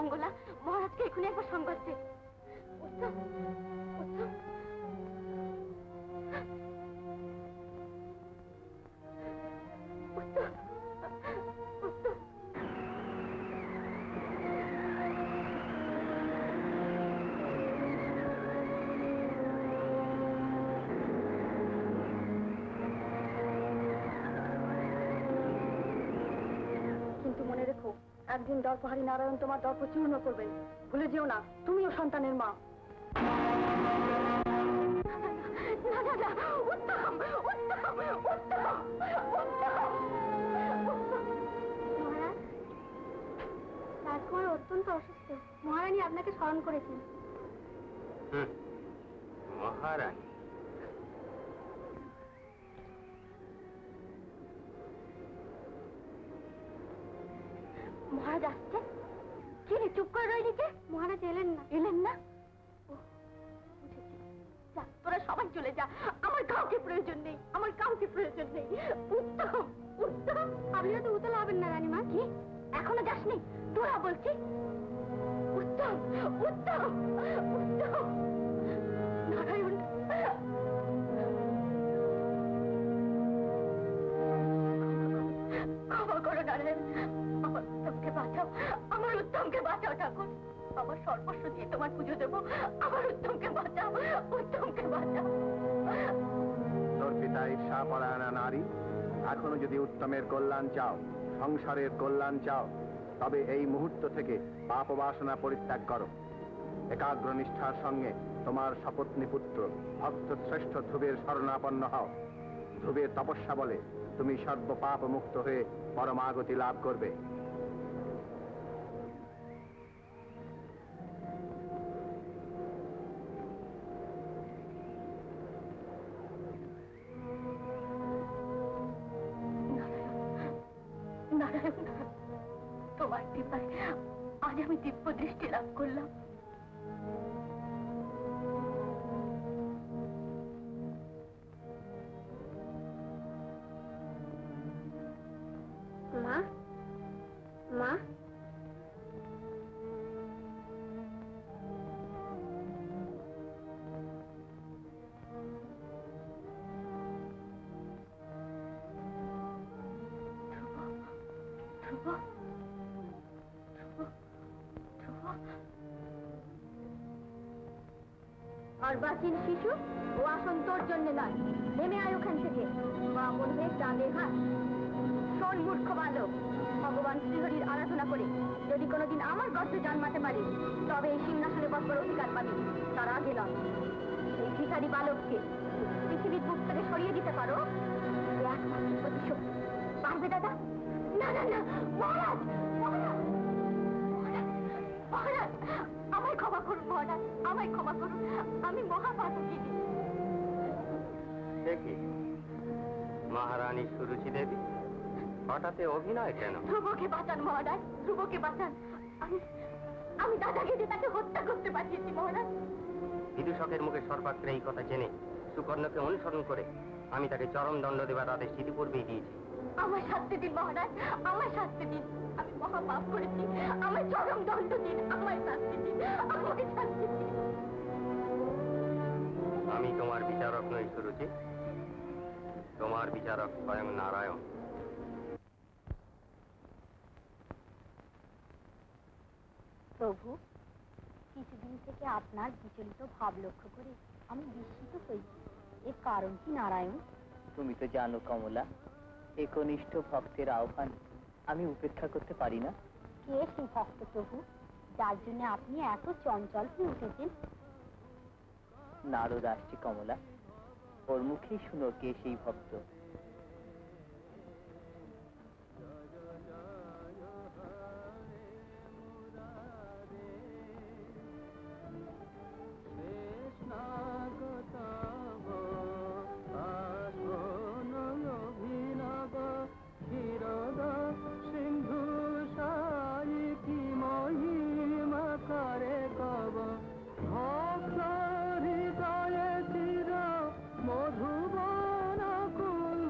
মঙ্গলা, মহারাজকে এখনই একবার সংবাদ দে। উত্তম, উত্তম, উত্তম, উত্তম। কিন্তু মনে রেখো, একদিন দর্পহারী নারায়ণ তোমার দর্প চূর্ণ করবেন। ভুলে যেও না, তুমিও সন্তানের মা। রাজকুমার অত্যন্ত অসুস্থ, মহারানী আপনাকে স্মরণ করেছেন। মহারানী? মহারাজ আসছে? কি রে, চুপ করে রইলি যে? মহারাজ এলেন না। এলেন না? যা, তোরা সবাই চলে যা, আমার কাউকে প্রয়োজন নেই, আমার কাউকে প্রয়োজন নেই। উত্তম, উত্তম। আপনি তো উতলা হবেন না রানীমা। কি এখনো যাসনি? তোরা বলছি। উত্তম, উত্তম, উত্তম। নারায়ণ, ক্ষমা করো নারায়ণ, আমার উত্তমকে বাঁচাও, আমার উত্তমকে বাঁচাও ঠাকুর। আমার সর্বস্ব দিয়ে তোমার পুজো দেবো, আমার উত্তমকে বাঁচাও, উত্তমকে বাঁচাও। তোর পিতা ঈর্ষাপরায়ণা নারী, এখনো যদি উত্তমের কল্যাণ চাও, সংসারের কল্যাণ চাও, তবে এই মুহূর্ত থেকে পাপ বাসনা পরিত্যাগ করো। একাগ্র নিষ্ঠার সঙ্গে তোমার সপত্নী পুত্র ভক্ত শ্রেষ্ঠ ধ্রুবের শরণাপন্ন হও। ধ্রুবের তপস্যা বলে তুমি সর্বপাপ মুক্ত হয়ে পরমাগতি লাভ করবে। নারায়ণ, তোমার কৃপায় আজ আমি দিব্য দৃষ্টি লাভ করলাম। মা, মা, অর্বাচীন শিশু, ও আসন তোর জন্য নয়, নেমে আয় ওখান থেকে। মা বলবে চাঁদের হাত। শোন মূর্খ বালক, ভগবান শ্রীহরির আরাধনা করে যদি কোনোদিন আমার গর্তে জন্মাতে পারি, তবে এই সিংহাসনে বসবার অধিকার পাবি, তার আগে নয়। এই ভিখারি বালককে পৃথিবীর বুক থেকে সরিয়ে দিতে পারো, একমাত্র প্রতিশোধ পারবে দাদা? না না না, মহারাজ, মহারাজ, মহারাজ, আমায় ক্ষমা করুন মহারাজ, আমায় ক্ষমা করুন, আমি মহাপাতকিনী। দেখি মহারানী সুরুচি দেবী, হঠাৎ অভিনয় কেন? ধ্রুবকে বাঁচান মহারাজ, ধ্রুবকে বাঁচান। আমি দাদাকে দিয়ে তাকে হত্যা করতে পাঠিয়েছি মহারাজ। বিদূষকের মুখে সর্বাগ্রে এই কথা জেনে সুকর্ণকে অনুসরণ করে আমি তাকে চরম দণ্ড দেবার আদেশ ইতিপূর্বেই দিয়েছি। আমার শাস্তি দিন মহারাজ, আমার শাস্তি দিন। আমি মহাপাপ করেছি, আমার চরম দণ্ড দিন, আমার শাস্তি দিন, আমাকে শাস্তি দিন। আমি তোমার বিচারক নই সুরুচি, তোমার বিচারক স্বয়ং নারায়ণ। প্রভু, কিছুদিন থেকে আপনার বিচলিত ভাব লক্ষ্য করে আমি বিস্মিত হয়েছি, এর কারণ কি নারায়ণ? তুমি তো জানো কমলা, একনিষ্ঠ ভক্তের আহ্বান আমি উপেক্ষা করতে পারি না। কে সেই ভক্ত প্রভু, যার জন্য আপনি এত চঞ্চল হয়ে উঠেছেন? নারদ আসছে কমলা, ওর মুখেই শুনো কে সেই ভক্ত। মধুবন কুল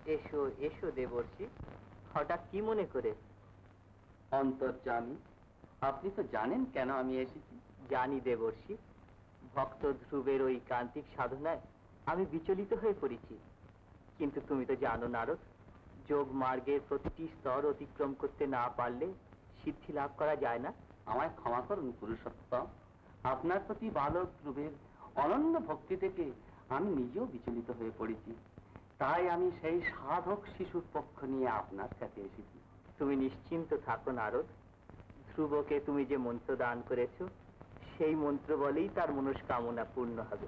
এসো এসো দেবর্ষি, হঠাৎ কি মনে করে? অন্তর্যামী, আপনি তো জানেন কেন আমি এসেছি। জানি দেবর্ষি, ভক্ত ধ্রুবের ওই কান্তিক সাধনায় আমি বিচলিত হয়ে পড়েছি। কিন্তু তুমি তো জানো নারদ, যোগ মার্গের প্রতিটি স্তর অতিক্রম করতে না পারলে সিদ্ধি লাভ করা যায় না। আমায় ক্ষমা করুন পুরুষোত্তম, আপনার প্রতি বালক ধ্রুবের অনন্য ভক্তি থেকে আমি নিজেও বিচলিত হয়ে পড়েছি। তাই আমি সেই সাধক শিশুর পক্ষ নিয়ে আপনার কাছে এসেছি। তুমি নিশ্চিন্ত থাকো নারদ, ধ্রুবকে তুমি যে মন্ত্র দান করেছো সেই মন্ত্র বলেই তার মনস্কামনা পূর্ণ হবে।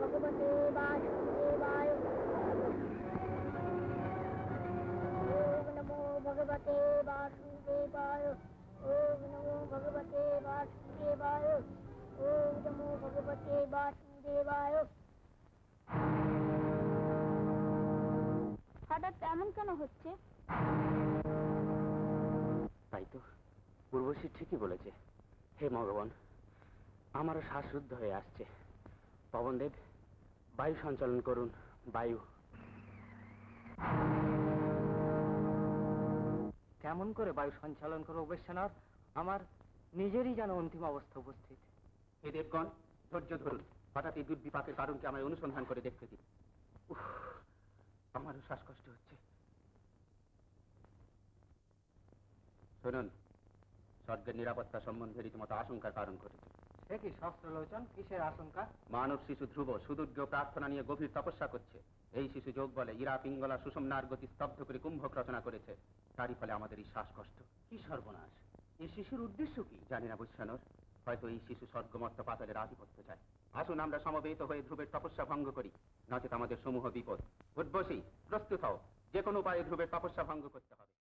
ভগবতে বাসুদেবায়। ওম নমো ভগবতে বাসুদেবায়। ওম নমো ভগবতে বাসুদেবায়। ওম নমো ভগবতে বাসুদেবায়। হঠাৎ এমন কেন হচ্ছে? তাই তো, পূর্বশী ঠিকই বলেছে। হে ভগবান, আমারও শ্বাসরুদ্ধ হয়ে আসছে। পবনদেব, বায়ু সঞ্চালন করুন। বায়ু। কেমন করে বায়ু সঞ্চালন করবো বেশ্বনাথ? আমার নিজেরই যেন অন্তিম অবস্থা উপস্থিত। হে দেবগণ, ধৈর্য ধরুন। হঠাৎ এই দুর্বিপাকের কারণকে আমায় অনুসন্ধান করে দেখতে দিন। উফ, আমারও শ্বাসকষ্ট হচ্ছে। শুনুন, স্বর্গের নিরাপত্তা সম্বন্ধে রীতিমতো আশঙ্কার কারণ ঘটেছে। সে কি সহস্রলোচন, কিসের আশঙ্কা? মানব শিশু ধ্রুব সুদূর্ঘ প্রার্থনা নিয়ে গভীর তপস্যা করছে। এই শিশু যোগ বলে ইরা পিঙ্গলা সুষমনার গতি স্তব্ধ করে কুম্ভক রচনা করেছে। তারই ফলে আমাদের এই শ্বাসকষ্ট। কি সর্বনাশ! এই শিশুর উদ্দেশ্য কি জানি না বুঝছানোর। হয়তো এই শিশু স্বর্গমর্ত পাতালের আধিপত্য চায়। আসুন আমরা সমবেত হয়ে ধ্রুবের তপস্যা ভঙ্গ করি, নচেত আমাদের সমূহ বিপদ। উদ্বসী, প্রস্তুত হও। যে কোনো উপায়ে ধ্রুবের তপস্যা ভঙ্গ করতে হবে।